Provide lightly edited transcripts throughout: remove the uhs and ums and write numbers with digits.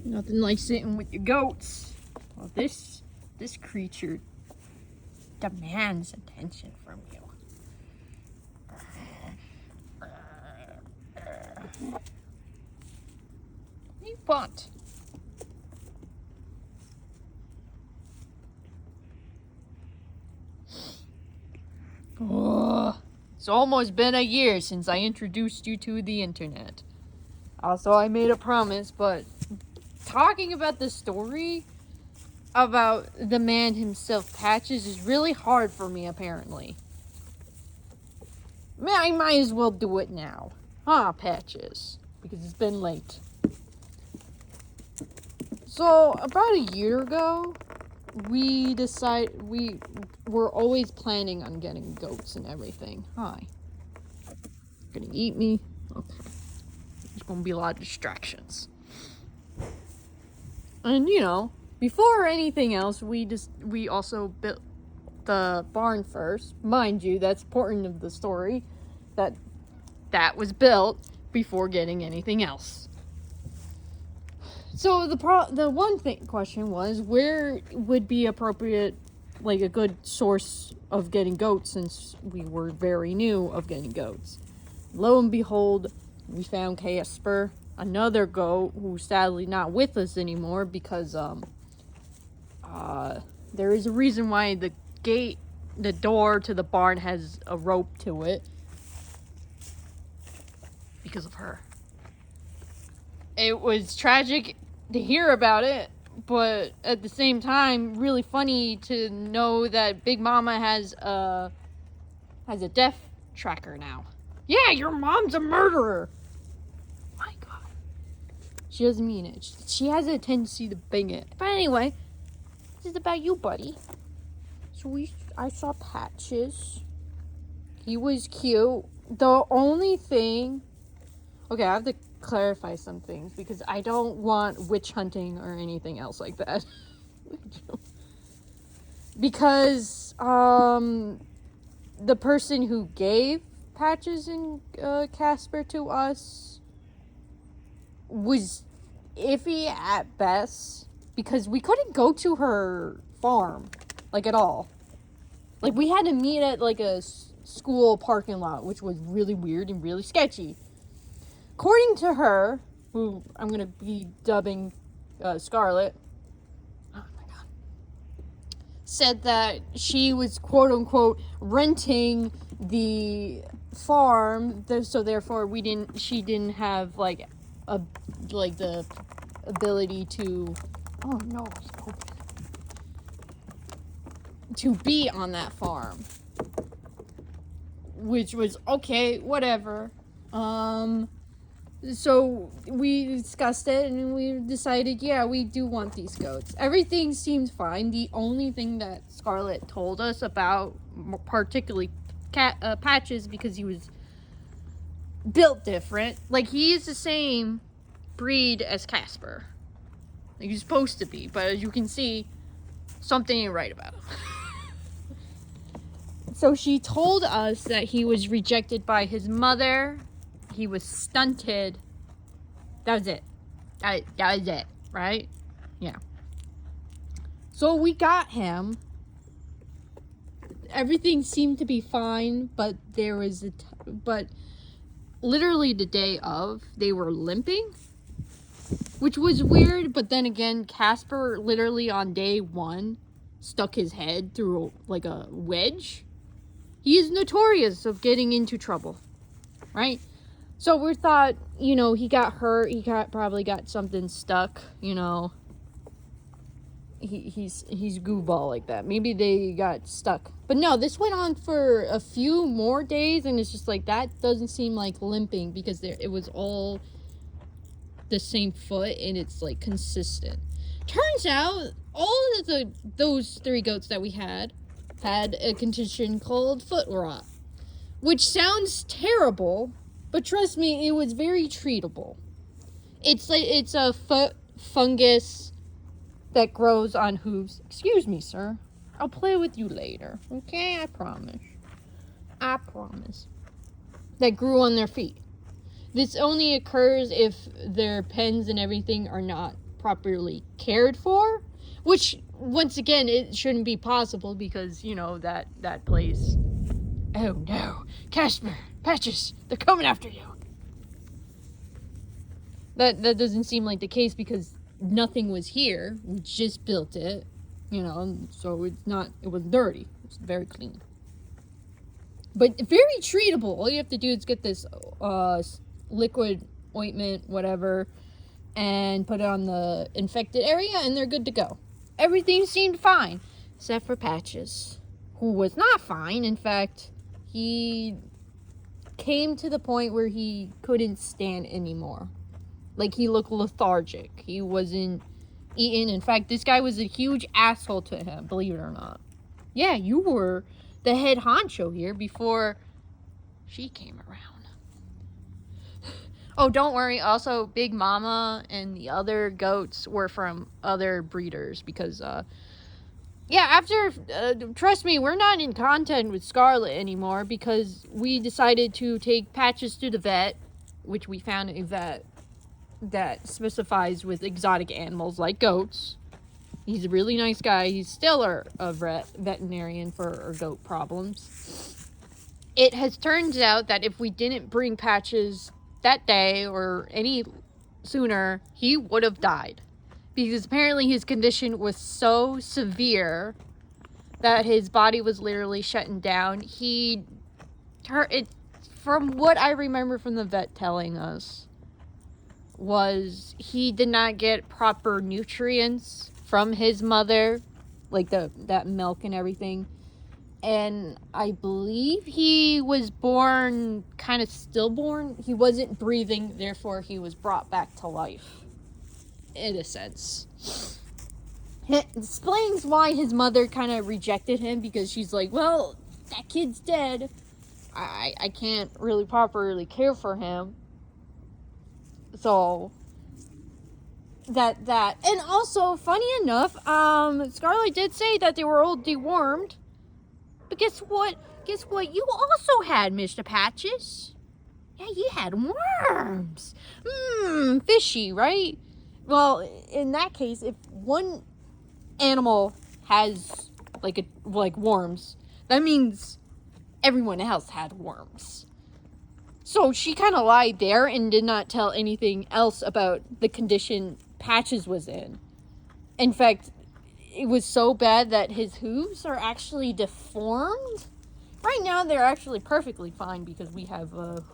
Nothing like sitting with your goats. Well, this creature demands attention from you. You want? Oh, it's almost been a year since I introduced you to the internet. Also, I made a promise, but talking about the story about the man himself, Patches, is really hard for me, apparently. I might as well do it now. Huh, Patches? Because it's been late. So, about a year ago, we were always planning on getting goats and everything. Hi. Gonna eat me? Okay. There's gonna be a lot of distractions. And, before anything else, we also built the barn first. Mind you, that's important of the story. That was built before getting anything else. So the one question was, where would be appropriate, like a good source of getting goats, since we were very new of getting goats. Lo and behold, we found Casper, another goat who's sadly not with us anymore because there is a reason why the door to the barn has a rope to it. Because of her. It was tragic to hear about it, but at the same time, really funny to know that Big Mama has a death tracker now. Yeah, your mom's a murderer! My God. She doesn't mean it. She has a tendency to bang it. But anyway, this is about you, buddy. So I saw Patches. He was cute. The only thing... Okay, I have to clarify some things because I don't want witch hunting or anything else like that. Because the person who gave Patches and Casper to us was iffy at best because we couldn't go to her farm, like, at all. Like, we had to meet at, like, a school parking lot, which was really weird and really sketchy. According to her, who I'm going to be dubbing Scarlet, oh my God, said that she was quote-unquote renting the farm, so therefore she didn't have like the ability to, oh no, to be on that farm, which was okay, whatever. So we discussed it and we decided, yeah, we do want these goats. Everything seemed fine. The only thing that Scarlet told us about, particularly Patches, because he was built different. Like, he is the same breed as Casper. Like, he's supposed to be, but as you can see, something ain't right about him. So she told us that he was rejected by his mother. He was stunted. That was it. That was it, right? Yeah. So we got him. Everything seemed to be fine, but there was but literally the day of, they were limping, which was weird. But then again, Casper literally on day one stuck his head through like a wedge. He is notorious of getting into trouble, right? So we thought, he got hurt. He probably got something stuck, He's goofball like that. Maybe they got stuck. But no, this went on for a few more days, and it's just like, that doesn't seem like limping because it was all the same foot, and it's like consistent. Turns out, all of those 3 goats that we had a condition called foot rot, which sounds terrible. But trust me, it was very treatable. It's a foot fungus that grows on hooves. Excuse me, sir. I'll play with you later. Okay? I promise. That grew on their feet. This only occurs if their pens and everything are not properly cared for, which, once again, it shouldn't be possible because, that place. Oh no, Casper, Patches, they're coming after you. That doesn't seem like the case because nothing was here. We just built it, so it wasn't dirty. It's very clean. But very treatable. All you have to do is get this liquid ointment, whatever, and put it on the infected area, and they're good to go. Everything seemed fine, except for Patches, who was not fine. In fact, he came to the point where he couldn't stand anymore. Like, he looked lethargic. He wasn't eating. In fact, this guy was a huge asshole to him, believe it or not. Yeah, you were the head honcho here before she came around. Oh, don't worry. Also, Big Mama and the other goats were from other breeders because, trust me, we're not in contact with Scarlet anymore because we decided to take Patches to the vet, which we found a vet that specifies with exotic animals like goats. He's a really nice guy. He's still a veterinarian for our goat problems. It has turned out that if we didn't bring Patches that day or any sooner, he would have died. Because apparently his condition was so severe that his body was literally shutting down. From what I remember from the vet telling us, was he did not get proper nutrients from his mother, like that milk and everything. And I believe he was born kind of stillborn. He wasn't breathing, therefore he was brought back to life, in a sense. It explains why his mother kind of rejected him, because she's like, well, that kid's dead. I can't really properly care for him. So, that. And also, funny enough, Scarlet did say that they were all dewormed. But guess what? You also had, Mr. Patches. Yeah, you had worms. Fishy, right? Well, in that case, if one animal has, like worms, that means everyone else had worms. So she kind of lied there and did not tell anything else about the condition Patches was in. In fact, it was so bad that his hooves are actually deformed. Right now, they're actually perfectly fine because we have a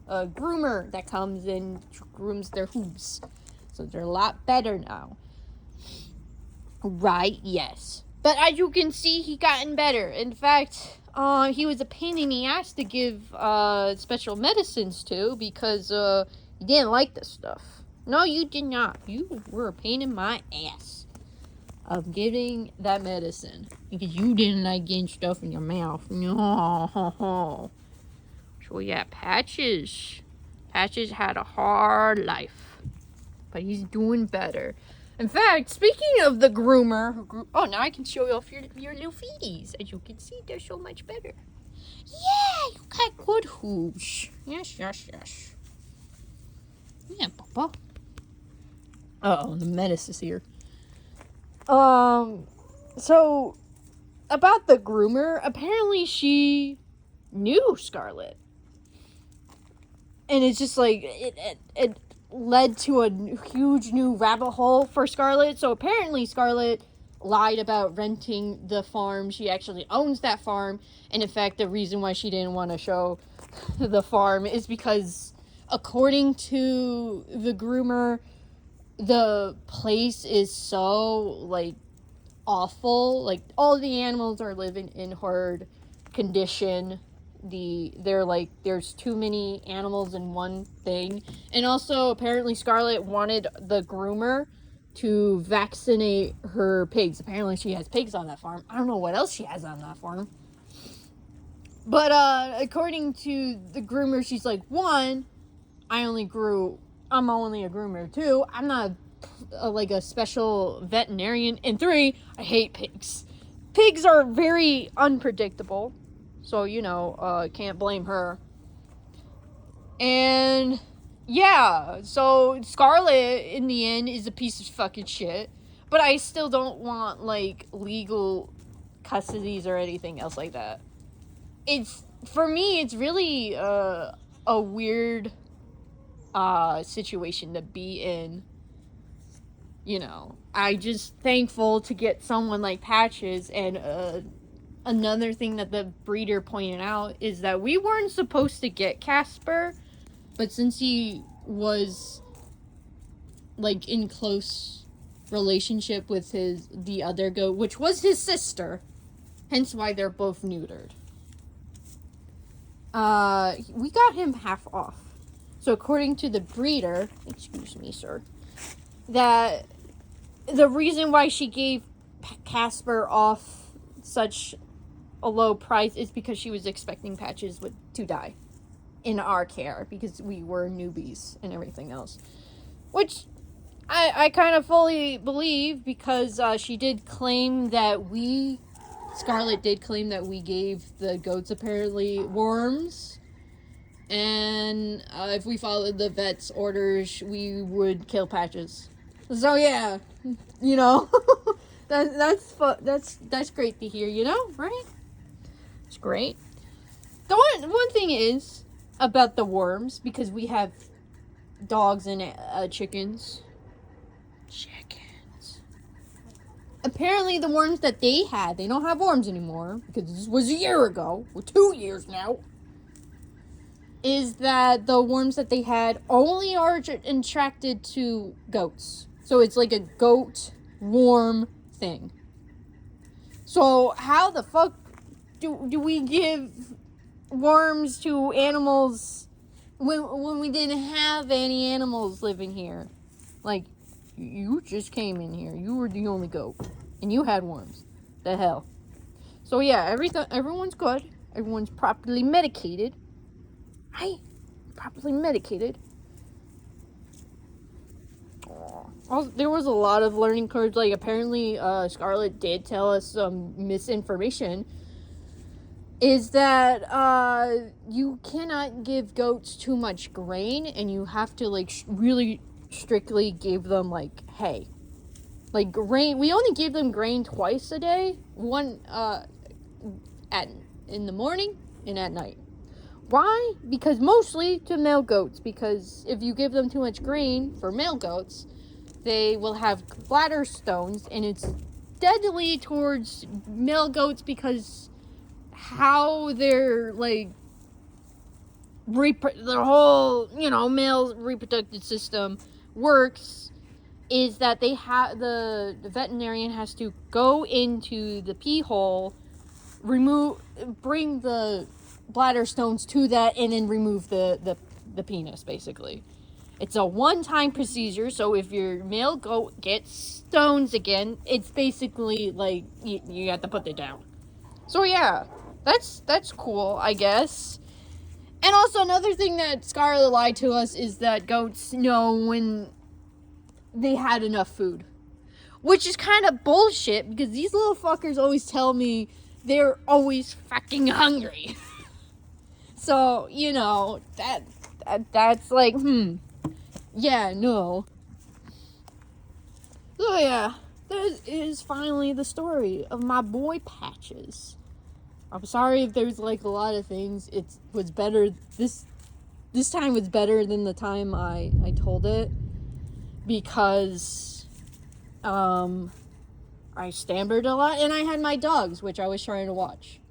groomer that comes and grooms their hooves. So they're a lot better now. Right, yes. But as you can see, he gotten better. In fact, he was a pain in the ass to give special medicines to because he didn't like this stuff. No, you did not. You were a pain in my ass of giving that medicine because you didn't like getting stuff in your mouth. No. So yeah, Patches had a hard life, but he's doing better. In fact, speaking of the groomer, now I can show you off your little feeties. As you can see, they're so much better. Yeah, you got good hooves. Yes. Yeah, Papa. Uh-oh, the menace is here. So, about the groomer, apparently she knew Scarlet. And it's just like, it led to a huge new rabbit hole for Scarlet. So apparently Scarlet lied about renting the farm. She actually owns that farm. And in fact, the reason why she didn't want to show the farm is because, according to the groomer, the place is so, awful. All the animals are living in herd condition. There's too many animals in one thing. And also, apparently, Scarlet wanted the groomer to vaccinate her pigs. Apparently, she has pigs on that farm. I don't know what else she has on that farm. But, according to the groomer, she's like, 1, I'm only a groomer. 2, I'm not a special veterinarian. And 3, I hate pigs. Pigs are very unpredictable. So, can't blame her. And Yeah, so Scarlet, in the end, is a piece of fucking shit. But I still don't want, like, legal custodies or anything else like that. It's, for me, it's really a weird situation to be in. You know, I just thankful to get someone like Patches. And another thing that the breeder pointed out is that we weren't supposed to get Casper, but since he was like in close relationship with the other goat, which was his sister, hence why they're both neutered. We got him half off. So according to the breeder, excuse me, sir, that the reason why she gave Casper off such a low price is because she was expecting Patches to die in our care because we were newbies and everything else. Which I kind of fully believe because she did claim that Scarlet did claim that we gave the goats apparently worms. And if we followed the vet's orders, we would kill Patches. So yeah, you know, that's great to hear, you know, right? It's great. The one thing is about the worms, because we have dogs and chickens. Apparently the worms that they had, they don't have worms anymore, because this was a year ago, or 2 years now, is that the worms that they had only are attracted to goats. So it's like a goat worm thing. So how the fuck do we give worms to animals when we didn't have any animals living here? Like, you just came in here. You were the only goat. And you had worms. The hell. So yeah, everyone's good. Everyone's properly medicated. Right? Properly medicated. Also, there was a lot of learning curves. Like, apparently, Scarlet did tell us some misinformation. Is that, you cannot give goats too much grain. And you have to, like, really strictly give them, like, hay. Like, grain, we only give them grain twice a day. One, in the morning and at night. Why? Because mostly to male goats. Because if you give them too much grain for male goats, they will have bladder stones. And it's deadly towards male goats because how their, like, their whole, you know, male reproductive system works is that they have the veterinarian has to go into the pee hole, bring the bladder stones to that, and then remove the penis, basically. It's a one-time procedure, so if your male goat gets stones again, it's basically like you have to put it down. So yeah, that's cool, I guess. And also another thing that Scarlet lied to us is that goats know when they had enough food. Which is kind of bullshit, because these little fuckers always tell me they're always fucking hungry. So, you know, that's like, yeah, no. So yeah, that is finally the story of my boy Patches. I'm sorry if there's like a lot of things. It was better, this time was better than the time I told it. Because, I stammered a lot, and I had my dogs, which I was trying to watch.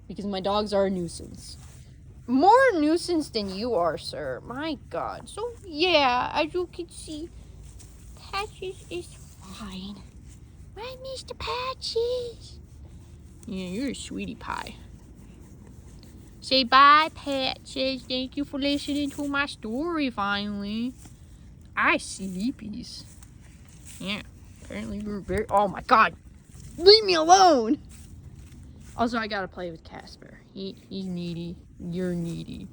Because my dogs are a nuisance. More nuisance than you are, sir. My God. So, yeah, as you can see, Patches is fine. Right, Mr. Patches? Yeah, you're a sweetie pie. Say bye, Patches. Thank you for listening to my story, finally. I sleepies. Yeah, apparently we were very... Oh my God! Leave me alone! Also, I gotta play with Casper. He's needy. You're needy.